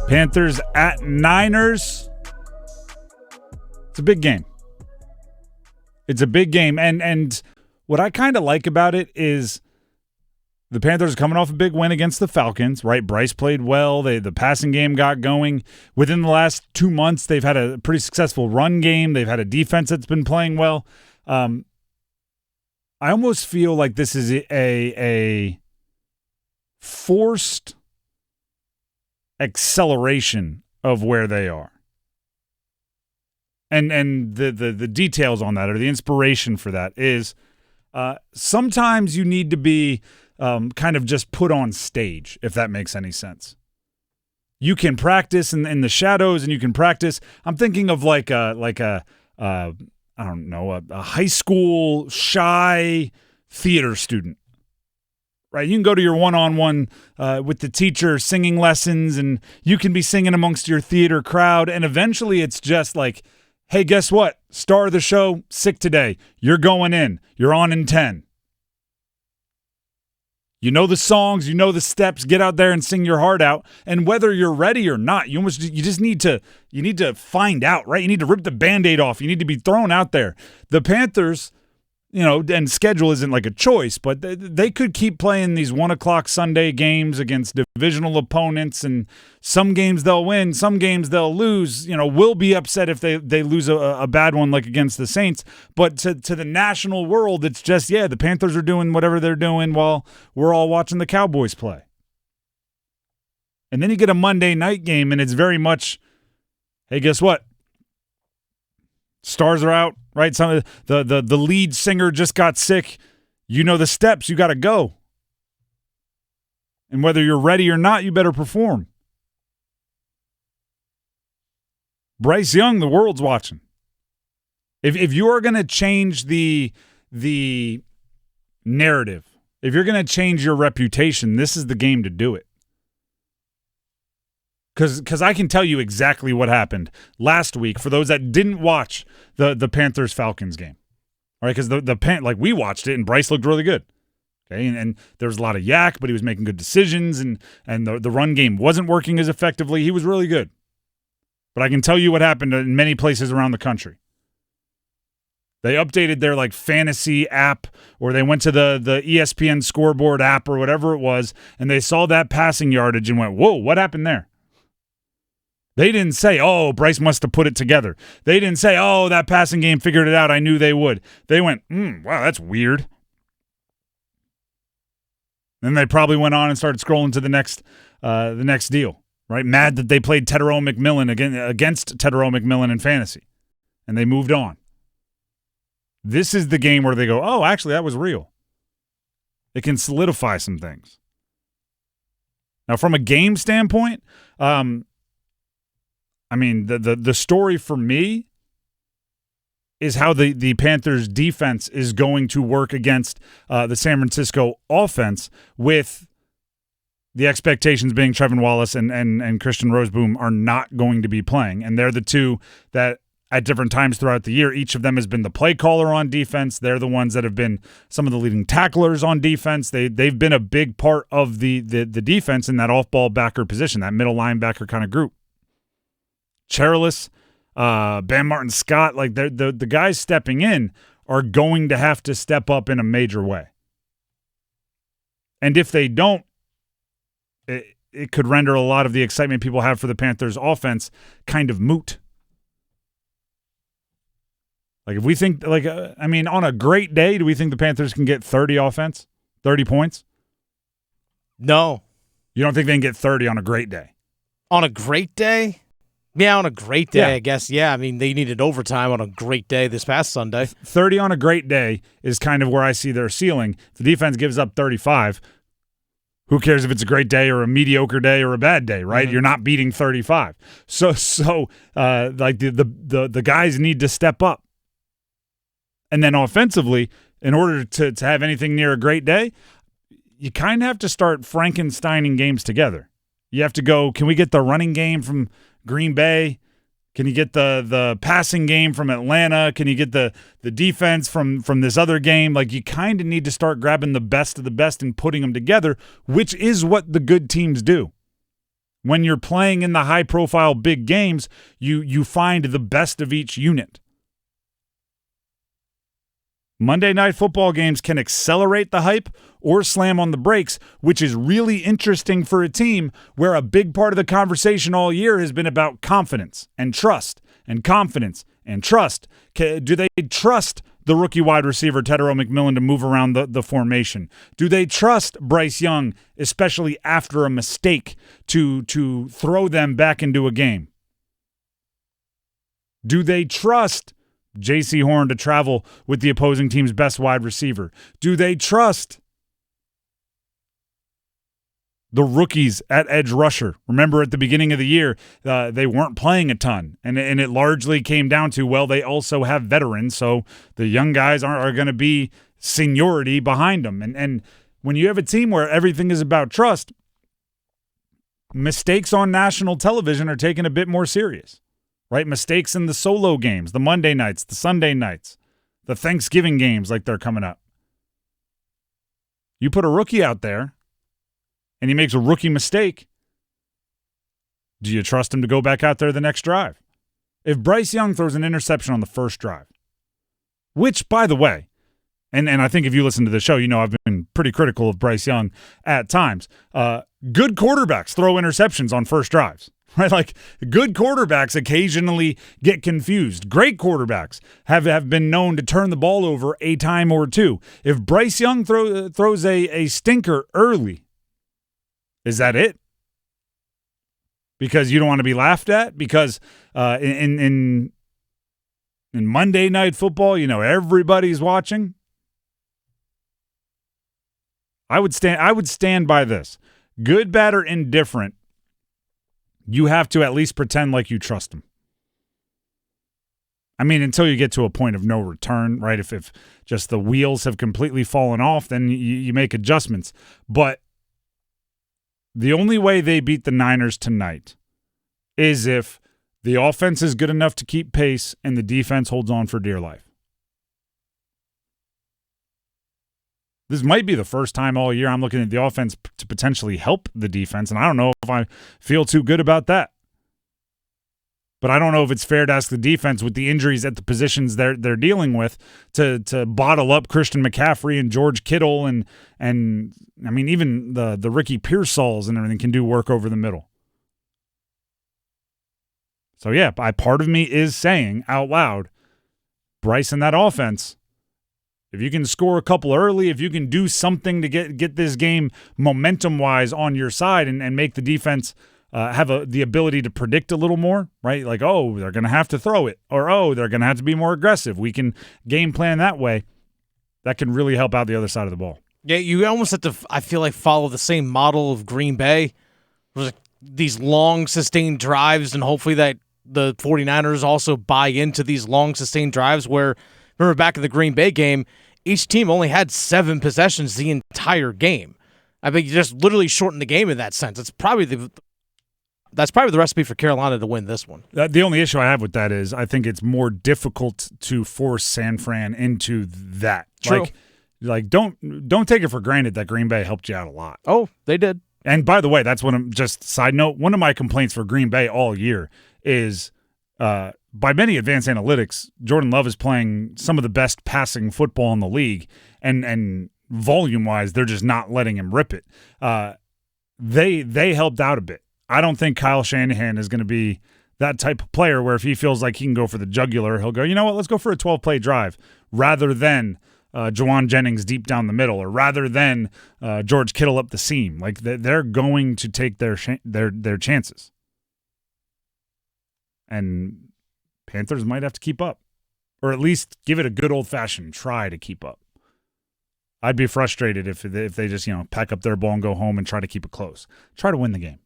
Panthers at Niners. It's a big game. It's a big game. And what I kind of like about it is the Panthers are coming off a big win against the Falcons, right? Bryce played well. The passing game got going. Within the last 2 months, they've had a pretty successful run game. They've had a defense that's been playing well. I almost feel like this is a forced acceleration of where they are. And the details on that, or the inspiration for that, is sometimes you need to be kind of just put on stage, if that makes any sense. You can practice in the shadows, and you can practice. I'm thinking of like a I don't know, a high school shy theater student, right? You can go to your one-on-one with the teacher, singing lessons, and you can be singing amongst your theater crowd, and eventually it's just like, hey, guess what? Star of the show, sick today. You're going in. You're on in 10. You know the songs, you know the steps. Get out there and sing your heart out. And whether you're ready or not, you just need to find out, right? You need to rip the Band-Aid off. You need to be thrown out there. The Panthers, and schedule isn't like a choice, but they could keep playing these 1:00 Sunday games against divisional opponents, and some games they'll win, some games they'll lose. We'll be upset if they lose a bad one like against the Saints, but to the national world, it's just, the Panthers are doing whatever they're doing while we're all watching the Cowboys play. And then you get a Monday night game, and it's very much, hey, guess what? Stars are out, right? Some of the lead singer just got sick. You know the steps. You got to go. And whether you're ready or not, you better perform. Bryce Young, the world's watching. If you are going to change the narrative, if you're going to change your reputation, this is the game to do it. Because I can tell you exactly what happened last week for those that didn't watch the Panthers-Falcons game. All right, because we watched it, and Bryce looked really good. Okay, and there was a lot of yak, but he was making good decisions, and the run game wasn't working as effectively. He was really good. But I can tell you what happened in many places around the country. They updated their fantasy app, or they went to the ESPN scoreboard app or whatever it was, and they saw that passing yardage and went, whoa, what happened there? They didn't say, oh, Bryce must have put it together. They didn't say, oh, that passing game figured it out. I knew they would. They went, wow, that's weird. Then they probably went on and started scrolling to the next deal, right? Mad that they played Tepper McMillan against Tepper McMillan in fantasy, and they moved on. This is the game where they go, oh, actually, that was real. It can solidify some things. Now, from a game standpoint, the story for me is how the Panthers defense is going to work against the San Francisco offense, with the expectations being Trevin Wallace and Christian Roseboom are not going to be playing. And they're the two that at different times throughout the year, each of them has been the play caller on defense. They're the ones that have been some of the leading tacklers on defense. They've been a big part of the defense in that off-ball backer position, that middle linebacker kind of group. Charles, Bam Martin-Scott, the guys stepping in are going to have to step up in a major way. And if they don't, it could render a lot of the excitement people have for the Panthers offense kind of moot. If we think, on a great day, do we think the Panthers can get 30 offense, 30 points? No. You don't think they can get 30 on a great day? On a great day? Yeah, on a great day, I guess. Yeah, they needed overtime on a great day this past Sunday. 30 on a great day is kind of where I see their ceiling. If the defense gives up 35, who cares if it's a great day or a mediocre day or a bad day, right? Mm-hmm. You're not beating 35. So the guys need to step up. And then offensively, in order to have anything near a great day, you kind of have to start Frankensteining games together. You have to go, can we get the running game from Green Bay? Can you get the passing game from Atlanta? Can you get the defense from this other game? You kind of need to start grabbing the best of the best and putting them together, which is what the good teams do. When you're playing in the high-profile big games, you find the best of each unit. Monday Night Football games can accelerate the hype or slam on the brakes, which is really interesting for a team where a big part of the conversation all year has been about confidence and trust and confidence and trust. Do they trust the rookie wide receiver Tepper McMillan to move around the formation? Do they trust Bryce Young, especially after a mistake, to throw them back into a game? Do they trust J.C. Horn to travel with the opposing team's best wide receiver? Do they trust the rookies at edge rusher? Remember, at the beginning of the year, they weren't playing a ton, and it largely came down to, well, they also have veterans, so the young guys are going to be seniority behind them. And when you have a team where everything is about trust, mistakes on national television are taken a bit more serious. Right? Mistakes in the solo games, the Monday nights, the Sunday nights, the Thanksgiving games like they're coming up. You put a rookie out there and he makes a rookie mistake. Do you trust him to go back out there the next drive? If Bryce Young throws an interception on the first drive, which, by the way, and I think if you listen to the show, you know I've been pretty critical of Bryce Young at times. Good quarterbacks throw interceptions on first drives. Right, like good quarterbacks occasionally get confused. Great quarterbacks have been known to turn the ball over a time or two. If Bryce Young throws a stinker early, is that it? Because you don't want to be laughed at? Because in Monday Night Football, you know, everybody's watching. I would stand by this. Good, bad, or indifferent, you have to at least pretend like you trust him. I mean, until you get to a point of no return, right? If just the wheels have completely fallen off, then you make adjustments. But the only way they beat the Niners tonight is if the offense is good enough to keep pace and the defense holds on for dear life. This might be the first time all year I'm looking at the offense to potentially help the defense, and I don't know if I feel too good about that. But I don't know if it's fair to ask the defense, with the injuries at the positions they're dealing with, to bottle up Christian McCaffrey and George Kittle and I mean even the Ricky Pearsalls and everything can do work over the middle. So yeah, part of me is saying out loud, Bryce and that offense, if you can score a couple early, if you can do something to get this game momentum-wise on your side and make the defense have the ability to predict a little more, right? Like, oh, they're going to have to throw it, or, oh, they're going to have to be more aggressive. We can game plan that way. That can really help out the other side of the ball. Yeah, you almost have to, I feel like, follow the same model of Green Bay. These long, sustained drives, and hopefully that the 49ers also buy into these long, sustained drives where, remember back in the Green Bay game, each team only had 7 possessions the entire game. I mean, you just literally shortened the game in that sense. That's probably the recipe for Carolina to win this one. The only issue I have with that is I think it's more difficult to force San Fran into that. True. Like don't take it for granted that Green Bay helped you out a lot. Oh, they did. And by the way, that's just side note, one of my complaints for Green Bay all year is by many advanced analytics, Jordan Love is playing some of the best passing football in the league, and volume-wise, they're just not letting him rip it. They helped out a bit. I don't think Kyle Shanahan is going to be that type of player where if he feels like he can go for the jugular, he'll go, you know what, let's go for a 12-play drive rather than Juwan Jennings deep down the middle, or rather than George Kittle up the seam. Like they're going to take their chances. And Panthers might have to keep up, or at least give it a good old-fashioned try to keep up. I'd be frustrated if they just pack up their ball and go home and try to keep it close. Try to win the game.